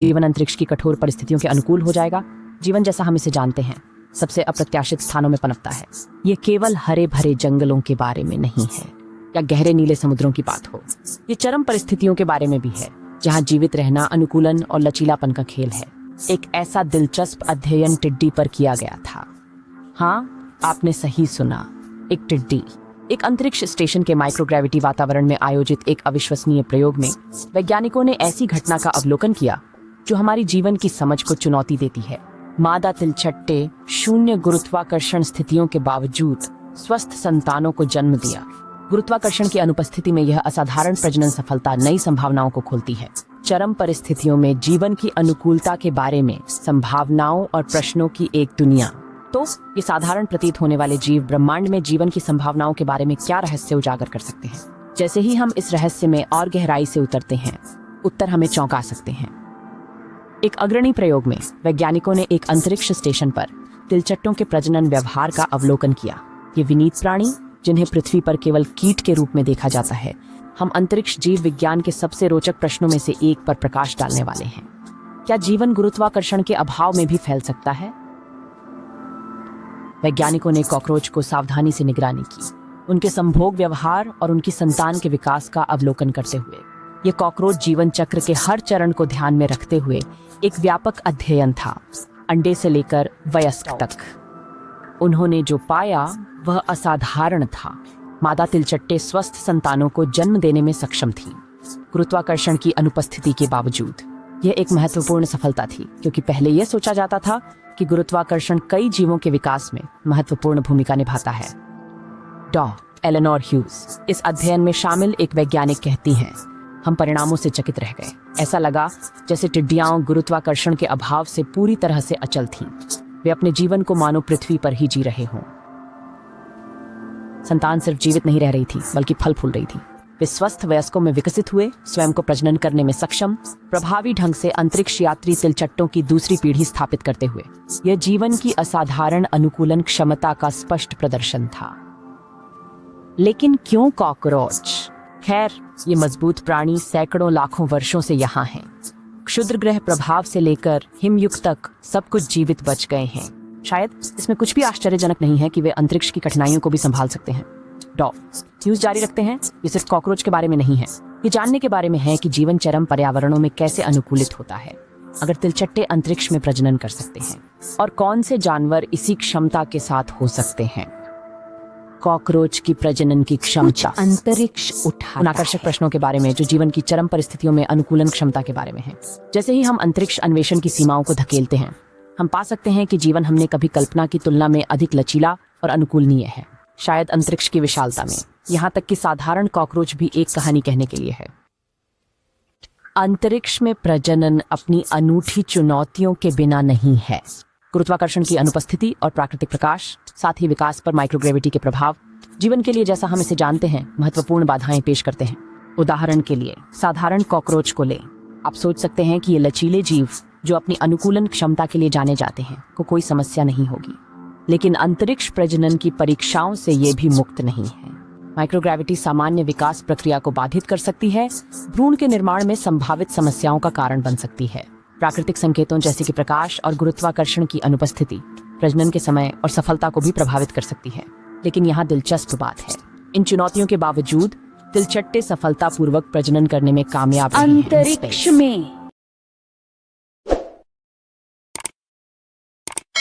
जीवन अंतरिक्ष की कठोर परिस्थितियों के अनुकूल हो जाएगा। जीवन जैसा हम इसे जानते हैं सबसे अप्रत्याशित स्थानों में पनपता है। ये केवल हरे भरे जंगलों के बारे में नहीं है या गहरे नीले समुद्रों की बात हो। ये चरम परिस्थितियों के बारे में भी है जहाँ जीवित रहना अनुकूलन और लचीलापन का खेल है। एक ऐसा दिलचस्प अध्ययन टिड्डी पर किया गया था। हाँ, आपने सही सुना, एक टिड्डी। एक अंतरिक्ष स्टेशन के माइक्रोग्रेविटी वातावरण में आयोजित एक अविश्वसनीय प्रयोग में वैज्ञानिकों ने ऐसी घटना का अवलोकन किया जो हमारी जीवन की समझ को चुनौती देती है। मादा तिलचट्टे शून्य गुरुत्वाकर्षण स्थितियों के बावजूद स्वस्थ संतानों को जन्म दिया। गुरुत्वाकर्षण की अनुपस्थिति में यह असाधारण प्रजनन सफलता नई संभावनाओं को खोलती है। चरम परिस्थितियों में जीवन की अनुकूलता के बारे में संभावनाओं और प्रश्नों की एक दुनिया। तो ये साधारण प्रतीत होने वाले जीव ब्रह्मांड में जीवन की संभावनाओं के बारे में क्या रहस्य उजागर कर सकते हैं? जैसे ही हम इस रहस्य में और गहराई से उतरते हैं, उत्तर हमें चौंका सकते हैं। एक अग्रणी प्रयोग में वैज्ञानिकों ने एक अंतरिक्ष स्टेशन पर तिलचट्टों के प्रजनन व्यवहार का अवलोकन किया। ये विनीत प्राणी, जिन्हें पृथ्वी पर केवल कीट के रूप में देखा जाता है, हम अंतरिक्ष जीव विज्ञान के सबसे रोचक प्रश्नों में से एक पर प्रकाश डालने वाले हैं। क्या जीवन गुरुत्वाकर्षण के अभाव में भी फैल सकता है? वैज्ञानिकों ने कॉकरोच को सावधानी से निगरानी की, उनके संभोग व्यवहार और उनकी संतान के विकास का अवलोकन करते हुए। ये कॉकरोच जीवन चक्र के हर चरण को ध्यान में रखते हुए एक व्यापक अध्ययन था, अंडे से लेकर वयस्क तक। उन्होंने जो पाया वह असाधारण था। मादा तिलचट्टे स्वस्थ संतानों को जन्म देने में सक्षम थी, गुरुत्वाकर्षण की अनुपस्थिति के बावजूद। यह एक महत्वपूर्ण सफलता थी, क्योंकि पहले यह सोचा जाता था कि गुरुत्वाकर्षण कई जीवों के विकास में महत्वपूर्ण भूमिका निभाता है। डॉ. एलेनोर ह्यूज, इस अध्ययन में शामिल एक वैज्ञानिक, कहती हैं, हम परिणामों से चकित रह गए। ऐसा लगा जैसे टिड्डियां गुरुत्वाकर्षण के अभाव से पूरी तरह से अचल थीं। वे अपने जीवन को मानो पृथ्वी पर ही जी रहे हों। संतान सिर्फ जीवित नहीं रह रही थी, बल्कि फल फूल रही थी। वे स्वस्थ वयस्कों में विकसित हुए, स्वयं को प्रजनन करने में सक्षम, प्रभावी ढंग से अंतरिक्ष यात्री तिलचट्टों की दूसरी पीढ़ी स्थापित करते हुए। यह जीवन की असाधारण अनुकूलन क्षमता का स्पष्ट प्रदर्शन था। लेकिन क्यों कॉकरोच? खैर, ये मजबूत प्राणी सैकड़ों लाखों वर्षों से यहाँ हैं। क्षुद्र ग्रह प्रभाव से लेकर हिमयुग तक सब कुछ जीवित बच गए हैं। शायद इसमें कुछ भी आश्चर्यजनक नहीं है कि वे अंतरिक्ष की कठिनाइयों को भी संभाल सकते हैं। डॉ. ह्यूज जारी रखते हैं, ये सिर्फ कॉकरोच के बारे में नहीं है, ये जानने के बारे में है कि जीवन चरम पर्यावरणों में कैसे अनुकूलित होता है। अगर तिलचट्टे अंतरिक्ष में प्रजनन कर सकते हैं, और कौन से जानवर इसी क्षमता के साथ हो सकते हैं? कॉकरोच की प्रजनन की क्षमता अंतरिक्ष उठाता है। आकर्षक प्रश्नों के बारे में जो जीवन की चरम परिस्थितियों में अनुकूलन क्षमता के बारे में है। जैसे ही हम अंतरिक्ष अन्वेषण की सीमाओं को धकेलते हैं, हम पा सकते हैं कि जीवन हमने कभी कल्पना की तुलना में अधिक लचीला और अनुकूलनीय है। शायद अंतरिक्ष की विशालता में, यहाँ तक कि साधारण कॉकरोच भी एक कहानी कहने के लिए है। अंतरिक्ष में प्रजनन अपनी अनूठी चुनौतियों के बिना नहीं है। गुरुत्वाकर्षण की अनुपस्थिति और प्राकृतिक प्रकाश, साथ ही विकास पर माइक्रोग्रेविटी के प्रभाव, जीवन के लिए जैसा हम इसे जानते हैं महत्वपूर्ण बाधाएं पेश करते हैं। उदाहरण के लिए साधारण कॉकरोच को लें। आप सोच सकते हैं कि ये लचीले जीव जो अपनी अनुकूलन क्षमता के लिए जाने जाते हैं को कोई समस्या नहीं होगी, लेकिन अंतरिक्ष प्रजनन की परीक्षाओं से ये भी मुक्त नहीं है। माइक्रोग्रेविटी सामान्य विकास प्रक्रिया को बाधित कर सकती है, भ्रूण के निर्माण में संभावित समस्याओं का कारण बन सकती है। प्राकृतिक संकेतों जैसे कि प्रकाश और गुरुत्वाकर्षण की अनुपस्थिति प्रजनन के समय और सफलता को भी प्रभावित कर सकती है। लेकिन यहाँ दिलचस्प बात है, इन चुनौतियों के बावजूद तिलचट्टे सफलतापूर्वक प्रजनन करने में कामयाब रहे हैं। अंतरिक्ष में